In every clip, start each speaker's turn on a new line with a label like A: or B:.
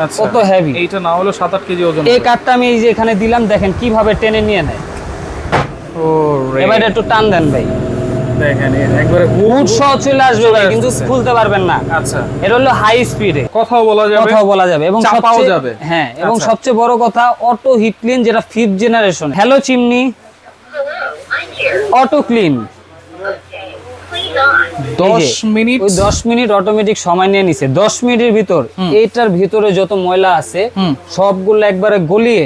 A: আচ্ছা,
B: কত হেভি।
A: এইটা না হলো 7-8 কেজি ওজন।
B: এই কাঠটা আমি এই যে এখানে দিলাম, দেখেন কিভাবে টেনে নিয়ে নেয়।
A: ও রে,
B: এবারে একটু টান দেন ভাই,
A: দেখেন একবারে
B: হুড সহ চলে আসবে ভাই, কিন্তু
A: আসতেছে।
B: খুলতে পারবেন না।
A: আচ্ছা,
B: এটা হলো হাই স্পিডে,
A: কথাও বলা যাবে,
B: কথাও বলা যাবে এবং
A: চাপাও
B: সবচেয়ে
A: যাবে।
B: হ্যাঁ, এবং
A: আচ্ছা।
B: সবচেয়ে বড় কথা অটো হিট ক্লিন, যেটা 5th generation. Hello chimney auto clean.
A: 10 minute,
B: ওই 10 মিনিট অটোমেটিক সময় নিয়ে নিছে। 10 মিনিটের ভিতর এইটার ভিতরে যত ময়লা আছে সবগুলো একবারে গলিয়ে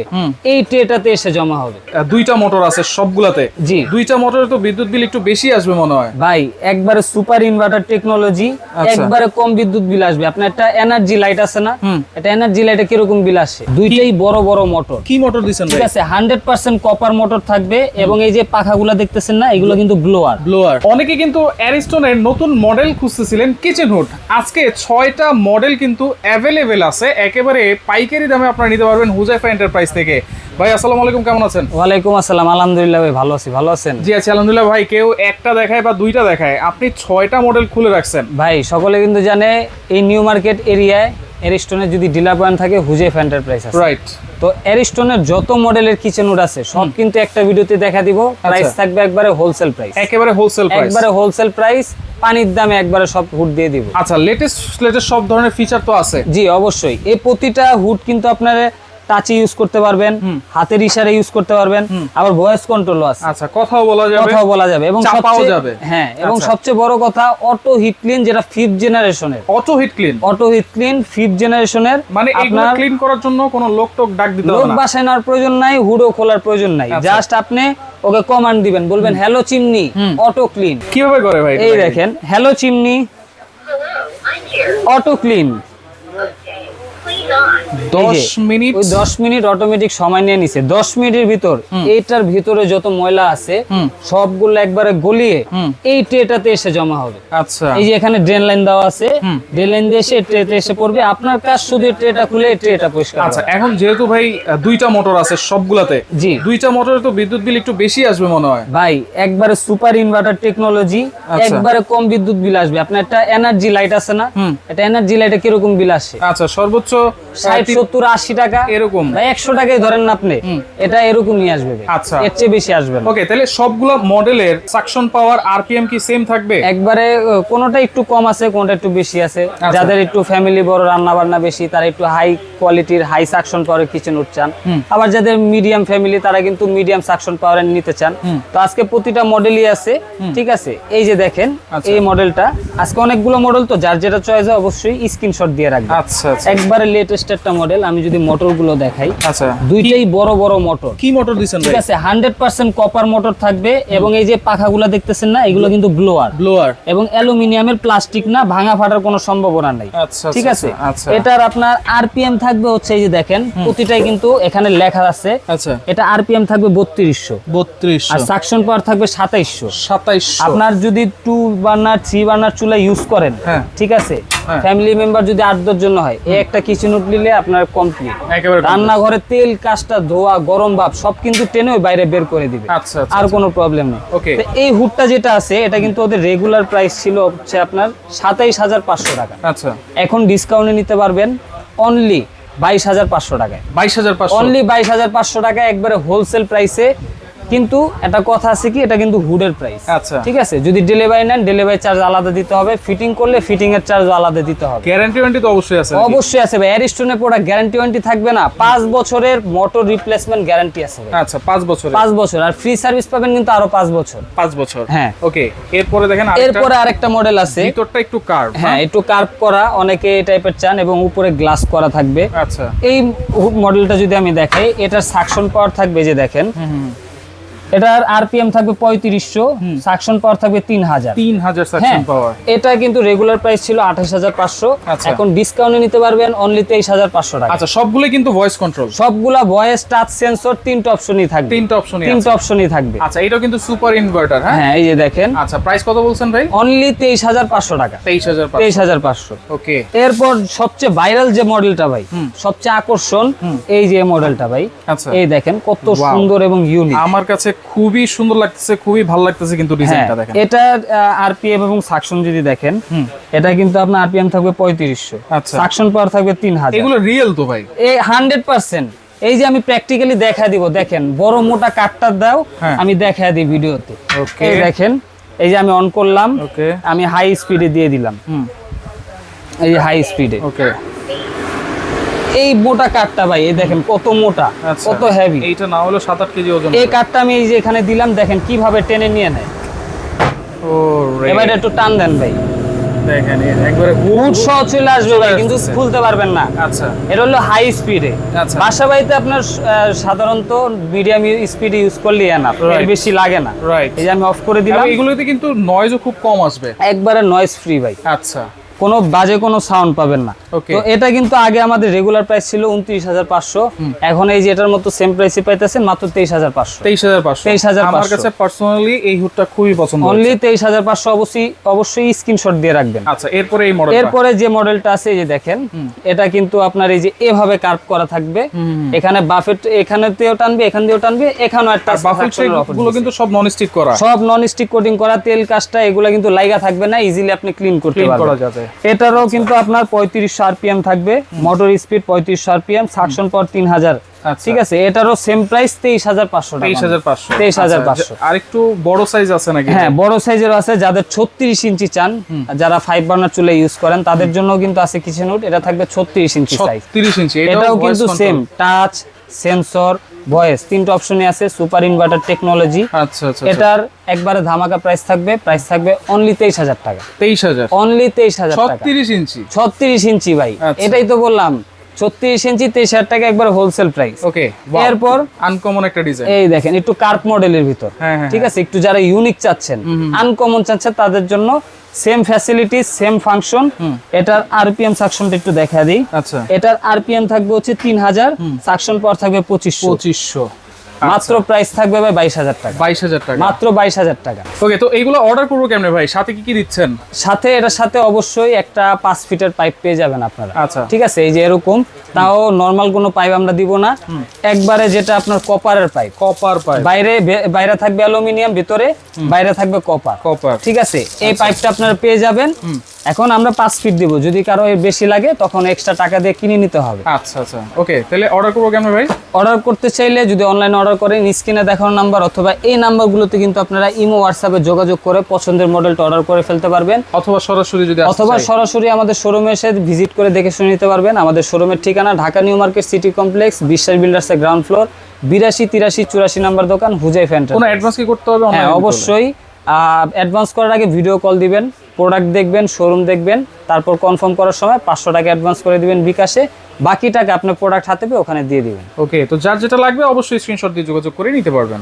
B: এই ট্রেটাতে এসে জমা হবে।
A: দুইটা মোটর আছে সবগুলাতে।
B: জি,
A: দুইটা মোটরে তো বিদ্যুৎ বিল একটু বেশি আসবে মনে হয়
B: ভাই একবারে সুপার ইনভার্টার টেকনোলজি, একবারে কম বিদ্যুৎ বিল আসবে। আপনার একটা এনার্জি লাইট আছে না, এটা এনার্জি লাইটে কিরকম বিল আসে? দুইটাই বড় বড় মোটর।
A: কি মোটর দিছেন
B: ঠিক
A: ভাই?
B: আছে, 100% কপার মোটর থাকবে এবং এই যে পাখাগুলো দেখতেছেন না, এগুলো কিন্তু ব্লোয়ার।
A: ব্লোয়ার। অনেকে কিন্তু অ্যারিস্টনের নতুন মডেল খুঁজতেছিলেন কিচেন হুড। আজকে 6টা মডেল কিন্তু অ্যাভেলেবেল আছে, একেবারে পাইকারি দামে আপনারা নিতে পারবেন হুজাইফা এন্টারপ্রাইজ থেকে। ভাই আসসালামু আলাইকুম, কেমন আছেন?
B: ওয়ালাইকুম আসসালাম, আলহামদুলিল্লাহ ভাই ভালো আছি। ভালো আছেন?
A: জি আছি আলহামদুলিল্লাহ। ভাই কেউ একটা দেখায় বা দুইটা দেখায়, আপনি 6টা মডেল খুলে রাখছেন।
B: ভাই সকলে কিন্তু জানে এই নিউ মার্কেট এরিয়ায় অ্যারিস্টনের যদি ডিলার পয়েন্ট থাকে হুজাইফা এন্টারপ্রাইজ আছে।
A: রাইট।
B: তো অ্যারিস্টনের যত মডেলের কিচেন হুড আছে সব কিন্তু একটা ভিডিওতে দেখা দিব। প্রাইস থাকবে একবারে হোলসেল প্রাইস,
A: একেবারে হোলসেল প্রাইস,
B: একবারে হোলসেল প্রাইস, পানির দামে একবারে সব হুড দিয়ে দিব।
A: আচ্ছা, লেটেস্ট সব ধরনের ফিচার তো আছে।
B: জি অবশ্যই, এই প্রতিটা হুড কিন্তু আপনার টাচে ইউজ করতে পারবেন, হাতের ইশারা ইউজ করতে পারবেন, আবার ভয়েস কন্ট্রোলও আছে।
A: আচ্ছা, কথাও বলা যাবে,
B: কথাও বলা যাবে এবং
A: চাপাও
B: সবচেয়ে
A: যাবে।
B: হ্যাঁ, এবং
A: আচ্ছা।
B: সবচেয়ে বড় কথা অটো হিট ক্লিন, যেটা 5th জেনারেশনের।
A: Auto hit clean,
B: auto hit clean 5th জেনারেশনের।
A: মানে এগুলো
B: আপনার
A: ক্লিন করার জন্য কোনো লোক টোক ডাক দিতে
B: লোক
A: হবে না,
B: বাসায় নেওয়ার প্রয়োজন নাই, হুডও খোলার প্রয়োজন নাই।
A: আচ্ছা।
B: জাস্ট আপনি ওকে কমান্ড দিবেন, বলবেন হ্যালো চিমনি অটো ক্লিন।
A: কিভাবে করে ভাই?
B: এই দেখেন, hello chimney auto clean.
A: 10 minute,
B: ওই 10 মিনিট অটোমেটিক সময় নিয়ে নিছে। 10 মিনিটের ভিতর এইটার ভিতরে যত ময়লা আছে সবগুলো একবারে গলিয়ে এই ট্রেটাতে এসে জমা হবে।
A: আচ্ছা,
B: এই যে এখানে ড্রেন লাইন দেওয়া আছে, ড্রেন লাইন দিয়ে এসে ট্রেতে এসে পড়বে। আপনার কাজ শুধু ট্রেটা খুলে ট্রেটা পরিষ্কার করা।
A: আচ্ছা। এখন যেহেতু ভাই দুইটা মোটর আছে সবগুলাতে,
B: জি,
A: দুইটা মোটরে তো বিদ্যুৎ বিল একটু বেশি আসবে মনে হয়।
B: ভাই একবারে সুপার ইনভার্টার টেকনোলজি, একবারে কম বিদ্যুৎ বিল আসবে। আপনার একটা এনার্জি লাইট আছে না, এটা এনার্জি লাইটে কিরকম বিল আসে?
A: আচ্ছা, সর্বোচ্চ
B: 60-70-80 টাকা
A: এরকম,
B: ভাই 100 টাকাই ধরেন না আপনি, এটা এরকমই আসবে ভাই।
A: আচ্ছা,
B: এর চেয়ে বেশি আসবে না।
A: ওকে, তাহলে সবগুলা মডেলের সাকশন পাওয়ার আরপিএম কি সেম থাকবে?
B: একবারে কোনটা একটু কম আছে, কোনটা একটু বেশি আছে। যাদের একটু ফ্যামিলি বড়, রান্না বান্না বেশি, তারা একটু হাই কোয়ালিটির হাই সাকশন পাওয়ারের কিচেন হুড চান। আবার যাদের মিডিয়াম ফ্যামিলি, তারা কিন্তু মিডিয়াম সাকশন পাওয়ারের নিতে চান। তো আজকে প্রতিটা মডেলই আছে, ঠিক আছে। এই যে দেখেন এই মডেলটা, আজকে অনেকগুলো মডেল, তো যার যেটা চয়েস হয় অবশ্যই স্ক্রিনশট দিয়ে রাখবেন।
A: আচ্ছা,
B: একবারে লেটেস্ট একটা মডেল। আমি যদি মোটরগুলো দেখাই,
A: আচ্ছা,
B: দুইটাই বড় বড় মোটর।
A: কি মোটর দিছেন
B: ঠিক
A: ভাই?
B: আছে, 100% কপার মোটর থাকবে এবং এই যে পাখাগুলো দেখতেছেন না, এগুলো কিন্তু ব্লোয়ার।
A: ব্লোয়ার
B: এবং অ্যালুমিনিয়ামের, প্লাস্টিক না, ভাঙা ফাটার কোনো সম্ভাবনা নাই।
A: আচ্ছা,
B: ঠিক আছে।
A: আচ্ছা,
B: এটার আপনার আরপিএম থাকবে হচ্ছে, এই যে দেখেন প্রতিটাই কিন্তু এখানে লেখা আছে।
A: আচ্ছা,
B: এটা আরপিএম থাকবে 3200,
A: 3200,
B: আর সাকশন পাওয়ার থাকবে 2700।
A: 2700।
B: আপনার যদি 2 বার্নার 3 বার্নার চুলা ইউজ করেন,
A: হ্যাঁ,
B: ঠিক আছে,
A: হ্যাঁ,
B: ফ্যামিলি মেম্বার যদি 8-10 জন হয়, এই একটা কিচেন হুড নিলে আপনার কমপ্লিট।
A: একেবারে
B: রান্নাঘরে তেল কাজটা ধোয়া, গরম ভাব সব কিন্তু টেনে ওই বাইরে বের করে দিবে।
A: আচ্ছা, আচ্ছা,
B: আর কোনো প্রবলেম নেই।
A: ওকে।
B: তো এই হুডটা যেটা আছে, এটা কিন্তু ওদের রেগুলার প্রাইস ছিল হচ্ছে আপনার 27500 টাকা।
A: আচ্ছা,
B: এখন ডিসকাউন্টে নিতে পারবেন অনলি 22500 টাকায়।
A: 22500,
B: অনলি 22500 টাকায়, একবারে হোলসেল প্রাইসে। কিন্তু একটা কথা আছে কি, এটা কিন্তু হুডের প্রাইস।
A: আচ্ছা,
B: ঠিক আছে, যদি ডেলিভারি নেন ডেলিভারি চার্জ আলাদা দিতে হবে, ফিটিং করলে ফিটিং এর চার্জ আলাদা দিতে হবে।
A: গ্যারান্টি ওয়ারেন্টি তো অবশ্যই আছে।
B: অবশ্যই আছে ভাই, অ্যারিস্টনের প্রোডাক্ট গ্যারান্টি ওয়ারেন্টি থাকবে না? 5 বছরের মোটর রিপ্লেসমেন্ট গ্যারান্টি আছে ভাই।
A: আচ্ছা, 5 বছর,
B: 5 বছর, আর ফ্রি সার্ভিস পাবেন কিন্তু আরো 5 বছর।
A: 5 বছর,
B: হ্যাঁ।
A: ওকে। এরপরে দেখেন
B: এরপরে আরেকটা মডেল আছে,
A: ভিতরটা একটু কার্ভ।
B: হ্যাঁ, একটু কার্ভ করা, অনেকে এই টাইপের চান, এবং উপরে গ্লাস করা থাকবে।
A: আচ্ছা,
B: এই মডেলটা যদি আমি দেখাই, এটার সাকশন পাওয়ার থাকবে, যে দেখেন এটার আরপিএম থাকবে 3500, সাকশন পাওয়ার থাকবে 3000।
A: 3000 সাকশন পাওয়ার।
B: এটা কিন্তু রেগুলার প্রাইস ছিল 28500,
A: আচ্ছা।
B: এখন ডিসকাউন্টে নিতে পারবেন অনলি 23500 টাকা।
A: আচ্ছা, সবগুলো কিন্তু ভয়েস কন্ট্রোল,
B: সবগুলা ভয়েস, টাচ সেন্সর, তিনটা অপশনই থাকবে।
A: তিনটা
B: অপশনই থাকবে।
A: আচ্ছা, এটাও কিন্তু সুপার ইনভার্টার। হ্যাঁ,
B: হ্যাঁ, এই যে দেখেন।
A: আচ্ছা, প্রাইস কত বলছেন ভাই?
B: অনলি 23500 টাকা।
A: 23500, ওকে।
B: এরপর সবচেয়ে ভাইরাল যে মডেলটা ভাই, সবচেয়ে আকর্ষণ, এই যে মডেলটা ভাই,
A: আচ্ছা,
B: এই দেখেন কত সুন্দর এবং ইউনিক।
A: আমার কাছে খুবই সুন্দর লাগতেছে, খুবই ভালো লাগতেছে কিন্তু ডিজাইনটা দেখেন।
B: এটা আরপিএম এবং সাকশন যদি দেখেন, এটা কিন্তু আপনার আরপিএম থাকবে 3500,
A: আচ্ছা।
B: সাকশন পাওয়ার থাকবে 3000।
A: এগুলো রিয়েল তো ভাই?
B: এই 100%। এই যে আমি প্র্যাকটিক্যালি দেখা দিব, দেখেন বড় মোটা কাটটা দাও,
A: হ্যাঁ।
B: আমি দেখা দিই ভিডিওতে।
A: ওকে,
B: এই দেখেন, এই যে আমি অন করলাম,
A: ওকে,
B: আমি হাই স্পিডে দিয়ে দিলাম, এই যে হাই স্পিডে।
A: ওকে।
B: এই মোটা কাঠটা ভাই, এই দেখেন কত মোটা,
A: আচ্ছা।
B: কত হেভি।
A: এইটা না হলো 7-8 কেজি ওজন।
B: এই কাঠটা আমি এই যে এখানে দিলাম, দেখেন কিভাবে টেনে নিয়ে নেয়।
A: ও রে,
B: এবার একটু টান দেন ভাই,
A: দেখেন একবারে
B: হুড সহ চলে আসবে ভাই, কিন্তু
A: আসছে।
B: খুলতে পারবেন না।
A: আচ্ছা,
B: এটা হলো হাই স্পিডে।
A: আচ্ছা।
B: বাসা বাড়িতে আপনার সাধারণত মিডিয়াম স্পিডে ইউজ করলে এনাফ, এর
A: Right.
B: বেশি লাগে না।
A: রাইট।
B: এই যে আমি অফ করে দিলাম,
A: এগুলোতে কিন্তু নয়েজও খুব কম আসবে।
B: একবারে নয়েজ ফ্রি ভাই,
A: আচ্ছা,
B: কোনো বাজে কোনো সাউন্ড পাবেন না।
A: Okay.
B: তো এটা কিন্তু আগে আমাদের রেগুলার প্রাইস ছিল 29500, এখন এই যে এটার মতো সেম প্রাইসে পাইতেছেন মাত্র 23500।
A: 23500।
B: 23500
A: আমার কাছে পার্সোনালি এই হুডটা খুবই পছন্দ
B: অনলি
A: হয়েছে।
B: 23500। অবশ্যই স্ক্রিনশট দিয়ে রাখবেন।
A: আচ্ছা, এরপরে এই মডেলটা।
B: এরপরে যে মডেলটা আছে, এই যে দেখেন, এটা কিন্তু আপনার এই যে এভাবে কার্ভ করা থাকবে, এখানে বাফেট এখানেতেও টানবে, এখান দিয়েও টানবে, এখানেও একটা
A: বাফেল গুলো কিন্তু সব নন স্টিক করা।
B: সব নন স্টিক কোটিং করা, তেল কাজটা এগুলা কিন্তু লাইগা থাকবে না, ইজিলি আপনি ক্লিন করতে
A: ক্লিন করা
B: পারবেন।
A: যাবে।
B: এটারও কিন্তু আপনার 3500 আরপিএম থাকবে, মোটর স্পিড 3500 আরপিএম, সাকশন পাওয়ার 3000।
A: আচ্ছা।
B: ঠিক আছে, এটারও সেম প্রাইস 23500 টাকা।
A: 23500।
B: 23500।
A: আর একটু বড় সাইজ আছে নাকি?
B: হ্যাঁ, বড় সাইজের আছে, যাদের 36 ইঞ্চি চান, যারা 5 বার্নার চুলা ইউজ করেন তাদের জন্য কিন্তু আছে কিচেন হুড। এটা থাকবে 36 ইঞ্চি সাইজ।
A: 30 ইঞ্চি।
B: এটাও কিন্তু সেম টাচ, সেন্সর, ভয়েস, তিনটা অপশনই আছে, সুপার ইনভার্টার টেকনোলজি।
A: আচ্ছা, আচ্ছা।
B: এটার একবারে ধামাকা প্রাইস থাকবে অনলি 23000 টাকা।
A: 23000।
B: অনলি 23000 টাকা।
A: 36 ইঞ্চি।
B: 36 ইঞ্চি ভাই,
A: আচ্ছা।
B: এটাই তো বললাম, 36 ইঞ্চি 23000 টাকা একবার হোলসেল প্রাইস।
A: ওকে,
B: এরপর
A: আনকমন একটা ডিজাইন।
B: এই দেখেন, একটু কার্ভ মডেলের ভিতর।
A: হ্যাঁ, হ্যাঁ,
B: ঠিক আছে, একটু যারা ইউনিক চাচ্ছেন, আনকমন চাচ্ছেন, তাদের জন্য সেম ফ্যাসিলিটি, সেম ফাংশন। এটার আরপিএম সাকশনটা একটু দেখা দিই।
A: আচ্ছা,
B: এটার আরপিএম থাকবে হচ্ছে 3000, সাকশন পাওয়ার থাকবে 2500।
A: 2500।
B: মাত্র প্রাইস থাকবে ভাই 22000 টাকা।
A: 22000 টাকা।
B: মাত্র 22000 টাকা।
A: ওকে, তো এইগুলো অর্ডার করবো কেমনে ভাই? সাথে কি কি দিচ্ছেন?
B: সাথে এটার সাথে অবশ্যই একটা 5 ফিটের পাইপ পেয়ে যাবেন আপনারা।
A: আচ্ছা।
B: ঠিক আছে, এই যে এরকম, তাও নরমাল কোনো পাইপ আমরা দিব না, একবারে যেটা আপনার কপারের পাইপ।
A: Copper pipe.
B: বাইরে থাকবে অ্যালুমিনিয়াম, ভিতরে বাইরে থাকবে কপার।
A: কপার।
B: ঠিক আছে, এই পাইপটা আপনারা পেয়ে যাবেন। এখন আমরা 5 ফিট দিব, যদি কারো এর বেশি লাগে তখন এক্সট্রা টাকা দিয়ে কিনে নিতে হবে।
A: আচ্ছা, আচ্ছা। ওকে, তাহলে অর্ডার করবো কেমনে ভাই?
B: অর্ডার করতে চাইলে যদি অনলাইনে অর্ডার করেন, স্ক্রিনে দেখানো নাম্বার অথবা এই নাম্বারগুলোতে কিন্তু আপনারা ইমো, হোয়াটসঅ্যাপে যোগাযোগ করে পছন্দের মডেলটা অর্ডার করে ফেলতে পারবেন,
A: অথবা সরাসরি যদি আসতে
B: অথবা
A: চাই।
B: সরাসরি আমাদের শোরুমে এসে ভিজিট করে দেখে শুনে নিতে পারবেন। আমাদের শোরুমের ঠিকানা Dhaka new market city complex, বিশ্বাস বিল্ডার্সের গ্রাউন্ড ফ্লোর, 82, 83, 84 নাম্বার দোকান, হুজাইফা
A: কোনো
B: এন্টারপ্রাইজ।
A: অ্যাডভান্স কি করতে হবে?
B: হ্যাঁ,
A: online করলে?
B: অবশ্যই। অ্যাডভান্স করার আগে ভিডিও কল দিবেন, প্রোডাক্ট দেখবেন, শোরুম দেখবেন, তারপর কনফার্ম করার সময় 500 টাকা অ্যাডভান্স করে দিবেন বিকাশে, বাকি টাকা আপনার প্রোডাক্ট হাতে পেয়ে ওখানে দিয়ে দিবেন।
A: ওকে, তো যার যেটা লাগবে অবশ্যই স্ক্রিনশট দিয়ে যোগাযোগ করে নিতে পারবেন।